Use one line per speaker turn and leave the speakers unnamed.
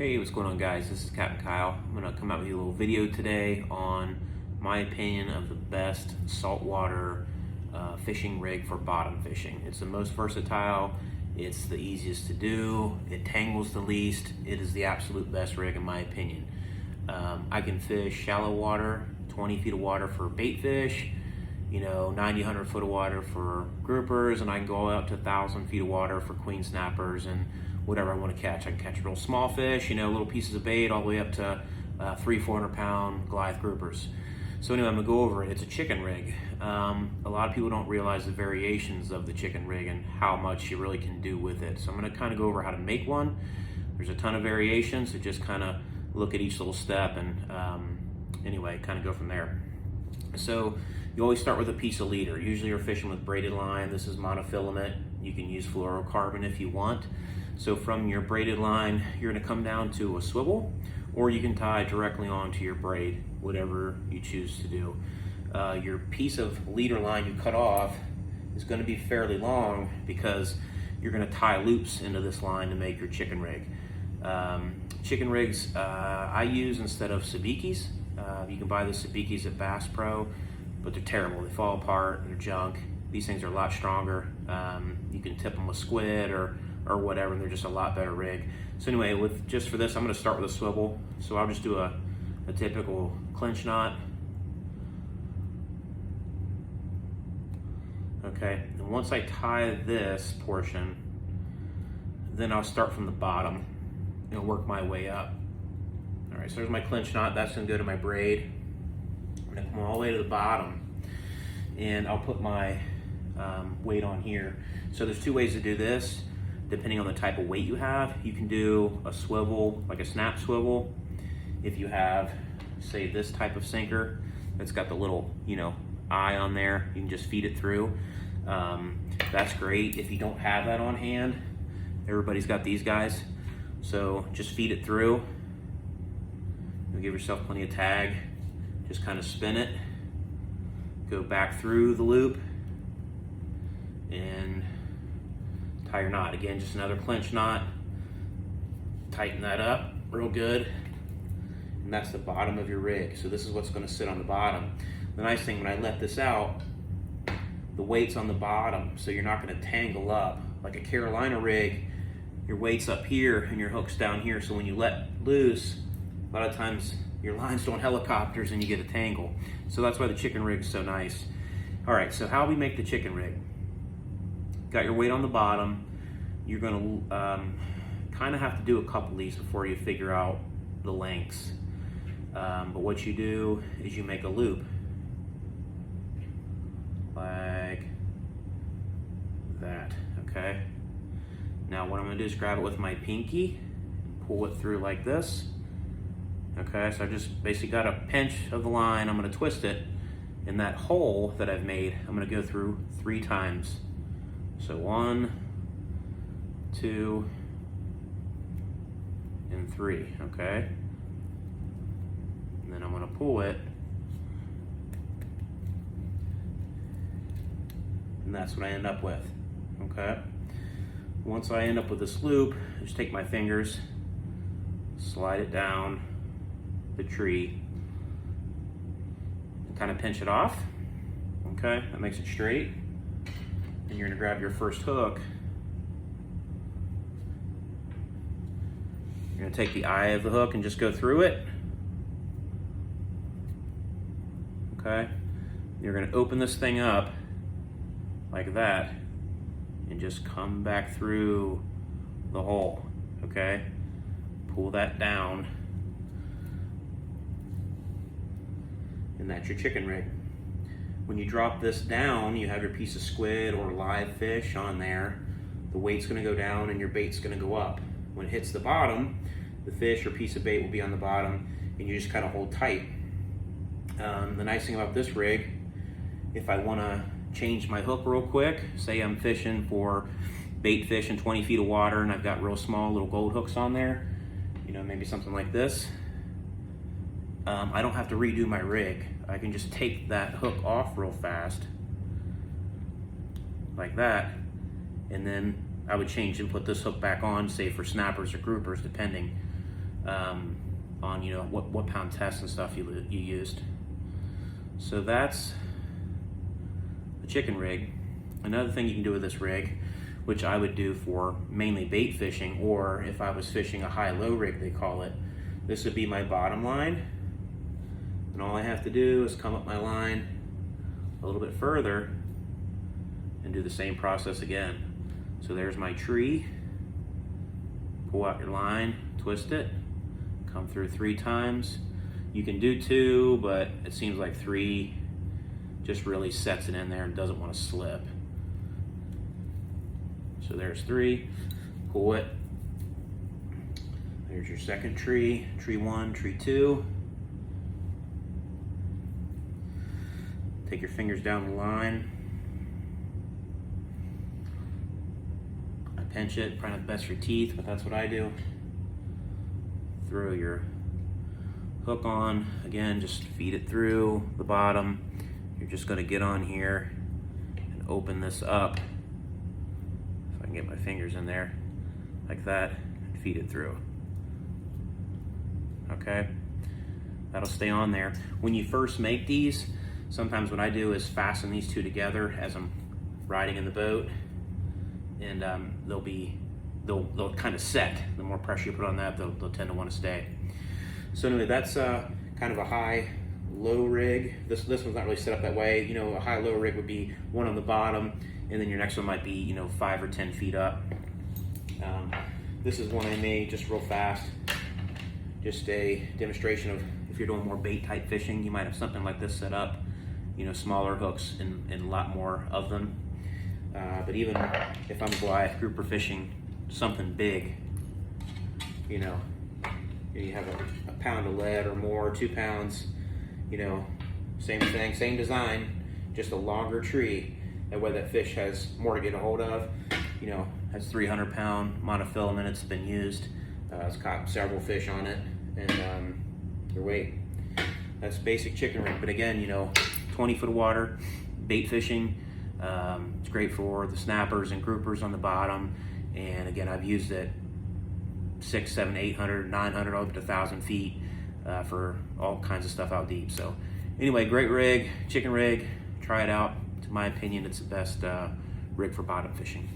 Hey, what's going on, guys? This is Captain Kyle. I'm going to come out with you a little video today on my opinion of the best saltwater fishing rig for bottom fishing. It's the most versatile, it's the easiest to do, it tangles the least, it is the absolute best rig in my opinion. I can fish shallow water, 20 feet of water for bait fish, 90, 100 foot of water for groupers, and I can go out to 1,000 feet of water for queen snappers and whatever I want to catch. I can catch real small fish, little pieces of bait, all the way up to 300-400 pound Goliath groupers. So anyway, I'm gonna go over it. It's a chicken rig. A lot of people don't realize the variations of the chicken rig and how much you really can do with it. So I'm gonna kind of go over how to make one. There's a ton of variations, so just kind of look at each little step and anyway, kind of go from there. So you always start with a piece of leader. Usually you're fishing with braided line. This is monofilament. You can use fluorocarbon if you want. So from your braided line, you're gonna come down to a swivel, or you can tie directly onto your braid, whatever you choose to do. Your piece of leader line you cut off is gonna be fairly long because you're gonna tie loops into this line to make your chicken rig. Chicken rigs I use instead of sabikis. You can buy the sabikis at Bass Pro, but they're terrible. They fall apart, they're junk. These things are a lot stronger. You can tip them with squid or whatever, and they're just a lot better rig. So anyway, just for this, I'm gonna start with a swivel. So I'll just do a typical clinch knot. Okay, and once I tie this portion, then I'll start from the bottom and work my way up. All right, so there's my clinch knot. That's gonna go to my braid. I'm gonna come all the way to the bottom, and I'll put my weight on here. So there's two ways to do this. Depending on the type of weight you have, you can do a swivel, like a snap swivel. If you have, say, this type of sinker that's got the little, eye on there, you can just feed it through. That's great. If you don't have that on hand, everybody's got these guys. So just feed it through. You'll give yourself plenty of tag. Just kind of spin it, go back through the loop, and tie your knot. Again, just another clinch knot. Tighten that up real good. And that's the bottom of your rig. So this is what's gonna sit on the bottom. The nice thing, when I let this out, the weight's on the bottom, so you're not gonna tangle up. Like a Carolina rig, your weight's up here and your hook's down here, so when you let loose, a lot of times your line's doing helicopters and you get a tangle. So that's why the chicken rig's so nice. All right, so how we make the chicken rig? Got your weight on the bottom. You're gonna kind of have to do a couple of these before you figure out the lengths. But what you do is you make a loop like that, okay? Now what I'm gonna do is grab it with my pinky, pull it through like this. Okay, so I just basically got a pinch of the line. I'm gonna twist it, and that hole that I've made, I'm gonna go through 3 times. So 1, 2, and 3, okay? And then I'm gonna pull it, and that's what I end up with, okay? Once I end up with this loop, I just take my fingers, slide it down the tree, and kind of pinch it off, okay? That makes it straight. And you're gonna grab your first hook. You're gonna take the eye of the hook and just go through it. Okay? You're gonna open this thing up like that and just come back through the hole, okay? Pull that down. And that's your chicken rig. When you drop this down, you have your piece of squid or live fish on there. The weight's gonna go down and your bait's gonna go up. When it hits the bottom, the fish or piece of bait will be on the bottom, and you just kind of hold tight. The nice thing about this rig, if I wanna change my hook real quick, say I'm fishing for bait fish in 20 feet of water and I've got real small little gold hooks on there, maybe something like this, I don't have to redo my rig. I can just take that hook off real fast, like that, and then I would change and put this hook back on, say for snappers or groupers, depending. on what pound tests and stuff you used. So that's the chicken rig. Another thing you can do with this rig, which I would do for mainly bait fishing, or if I was fishing a high-low rig, they call it, this would be my bottom line. And all I have to do is come up my line a little bit further and do the same process again. So there's my tree. Pull out your line, twist it, come through 3 times. You can do 2, but it seems like 3 just really sets it in there and doesn't want to slip. So there's 3, pull it. There's your second tree, tree 1, tree 2. Take your fingers down the line. I pinch it, probably not best for teeth, but that's what I do. Throw your hook on, again, just feed it through the bottom. You're just gonna get on here and open this up. If I can get my fingers in there, like that, and feed it through. Okay, that'll stay on there. When you first make these, sometimes what I do is fasten these 2 together as I'm riding in the boat, and they'll kind of set. The more pressure you put on that, they'll tend to want to stay. So anyway, that's kind of a high-low rig. This one's not really set up that way. A high-low rig would be one on the bottom, and then your next one might be 5 or 10 feet up. This is one I made just real fast. Just a demonstration of if you're doing more bait type fishing, you might have something like this set up. Smaller hooks and a lot more of them. But even if I'm Goliath grouper fishing something big, you have a pound of lead or more, 2 pounds, same thing, same design, just a longer tree. That way that fish has more to get a hold of. Has 300-pound monofilament. It's been used. It's caught several fish on it, and their weight. That's basic chicken rig. But again, 20 foot of water, bait fishing. It's great for the snappers and groupers on the bottom. And again, I've used it 600, 700, 800, 900, up to 1,000 feet for all kinds of stuff out deep. So anyway, great rig, chicken rig. Try it out. To my opinion, it's the best rig for bottom fishing.